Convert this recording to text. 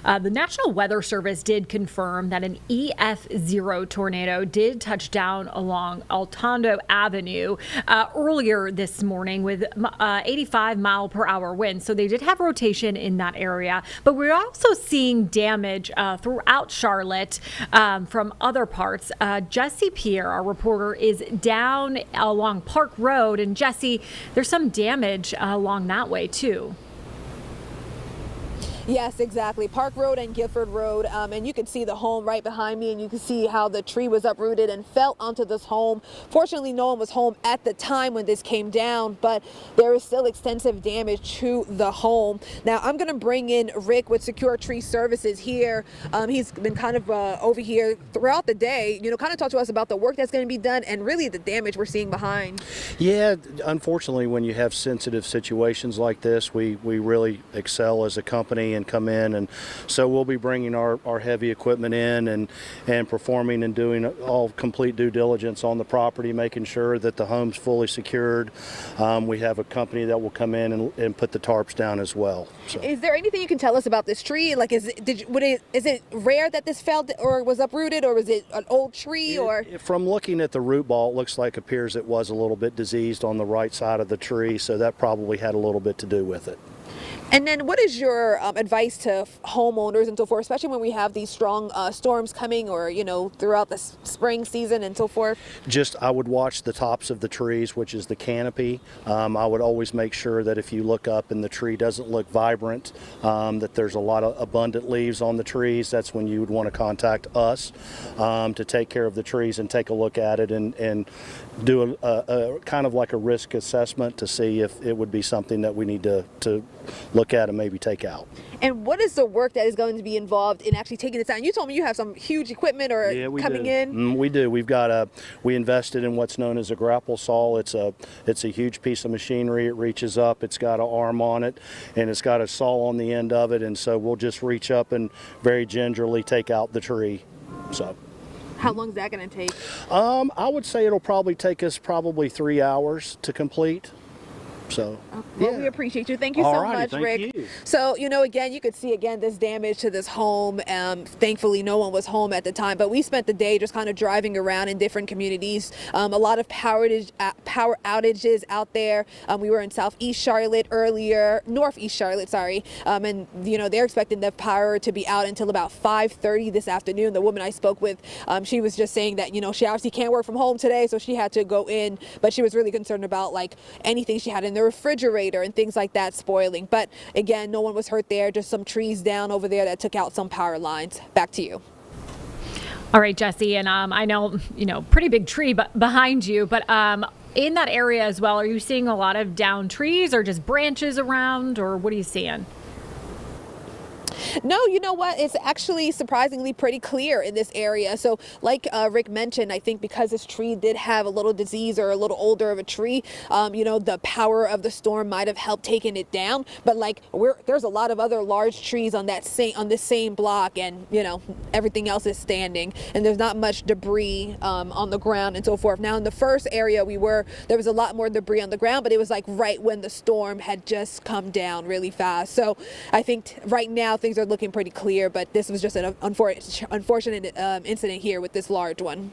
The National Weather Service did confirm that an EF0 tornado did touch down along Altondo Avenue earlier this morning with 85-mile-per-hour winds. So they did have rotation in that area. But we're also seeing damage throughout Charlotte from other parts. Jesse Pierre, our reporter, is down along Park Road. And Jesse, there's some damage along that way, too. Yes, exactly. Park Road and Gifford Road. And you can see the home right behind me, and you can see how the tree was uprooted and fell onto this home. Fortunately, no one was home at the time when this came down, but there is still extensive damage to the home. Now, I'm going to bring in Rick with Secure Tree Services here. He's been kind of over here throughout the day, kind of talk to us about the work that's going to be done and really the damage we're seeing behind. Yeah, unfortunately, when you have sensitive situations like this, we really excel as a company and come in, and so we'll be bringing our heavy equipment in and performing and doing all complete due diligence on the property, making sure that the home's fully secured. We have a company that will come in and put the tarps down as well. So. Is there anything you can tell us about this tree? Like, is it rare that this fell or was uprooted, or was it an old tree? From looking at the root ball, it appears it was a little bit diseased on the right side of the tree, so that probably had a little bit to do with it. And then what is your advice to homeowners and so forth, especially when we have these strong storms coming, or, throughout the spring season and so forth? I would watch the tops of the trees, which is the canopy. I would always make sure that if you look up and the tree doesn't look vibrant, that there's a lot of abundant leaves on the trees. That's when you would want to contact us to take care of the trees and take a look at it and do a kind of like a risk assessment to see if it would be something that we need to look at and maybe take out. And what is the work that is going to be involved in actually taking this down? You told me you have some huge equipment coming in. We do. We invested in what's known as a grapple saw. It's a huge piece of machinery. It reaches up. It's got an arm on it, and it's got a saw on the end of it. And so we'll just reach up and very gingerly take out the tree. So. How long is that going to take? I would say it'll probably take us 3 hours to complete. So, well, we appreciate you. Thank you so much, Rick. You. So, again, you could see this damage to this home. Thankfully, no one was home at the time, but we spent the day just kind of driving around in different communities. A lot of power outages out there. We were in Southeast Charlotte earlier, Northeast Charlotte, sorry. And, they're expecting the power to be out until about 5:30 this afternoon. The woman I spoke with, she was just saying that, she obviously can't work from home today, so she had to go in, but she was really concerned about anything she had in the refrigerator and things like that spoiling. But again, no one was hurt there, just some trees down over there that took out some power lines. Back to you. All right, Jesse, and I know, pretty big tree behind you, but in that area as well, are you seeing a lot of downed trees or just branches around, or what are you seeing? No, you know what? It's actually surprisingly pretty clear in this area. So like Rick mentioned, I think because this tree did have a little disease or a little older of a tree, the power of the storm might have helped taking it down. But there's a lot of other large trees on this same block, and everything else is standing, and there's not much debris on the ground and so forth. Now in the first area there was a lot more debris on the ground, but it was right when the storm had just come down really fast. So I think right now things are looking pretty clear, but this was just an unfortunate incident here with this large one.